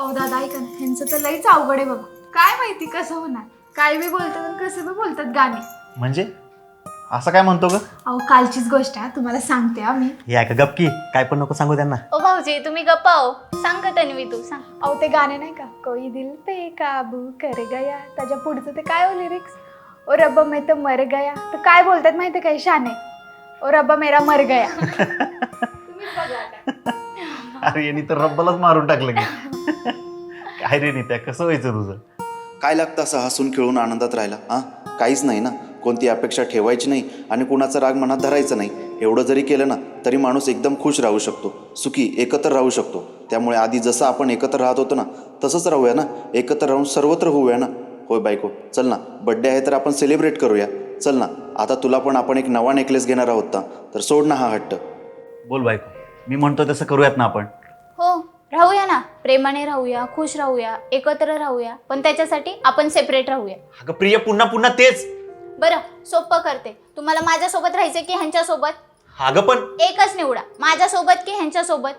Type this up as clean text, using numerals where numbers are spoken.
अहो दादा ऐका ना, ह्यांचं तर लईच अवघड आहे बाबा. काय माहिती कसं होणार. काय बी बोलतात आणि कसं बी बोलतात गाणे. म्हणजे असं काय म्हणतो ग? अहो कालचीच गोष्ट आहे, तुम्हाला सांगते मी. हे ऐका गपकी, काय पण नको सांगू त्यांना. ओ भाऊजी तुम्ही गप्पा हो. सांग का तन्वी तू सांग. अहो ते गाणे नाही का, कोई दिल पे काबू कर गया, त्याच्या पुढचं ते काय हो लिरिक्स, ओ रब्बा मैं तो मर गया. तर काय बोलतात माहिती काय शाने, ओ रब्बा मेरा मर गया. तुम्हीच बघा आता. अरे यांनी तर रब्बालाच मारून टाकलं की. काय रे नित्या, कसं व्हायचं तुझं? काय लागतं असं हसून खेळून आनंदात राहायला? हां, काहीच नाही ना. कोणती अपेक्षा ठेवायची नाही आणि कुणाचा राग मनात धरायचा नाही. एवढं जरी केलं ना तरी माणूस एकदम खुश राहू शकतो, सुखी एकत्र राहू शकतो. त्यामुळे आधी जसं आपण एकत्र राहत होतो ना तसंच राहूया ना, एकत्र राहून सर्वत्र होऊया ना. होय बायको, चल ना, बड्डे आहे तर आपण सेलिब्रेट करूया. चल ना, आता तुला पण आपण एक नवा नेकलेस घेणार आहोत ना, तर सोड ना हा हट्ट. बोल बायको, मी म्हणतो तसं करूयात ना आपण. हो राहूया ना, प्रेमाने राहूया, खुश राहूया, एकत्र राहूया, पण त्याच्यासाठी आपण सेपरेट राहूया. अगं प्रिय, पुन्हा पुन्हा तेच. बरं सोपं करते, तुम्हाला माझ्यासोबत राहायचं की ह्यांच्यासोबत? अगं पण एकच निवडा, माझ्यासोबत की ह्यांच्यासोबत.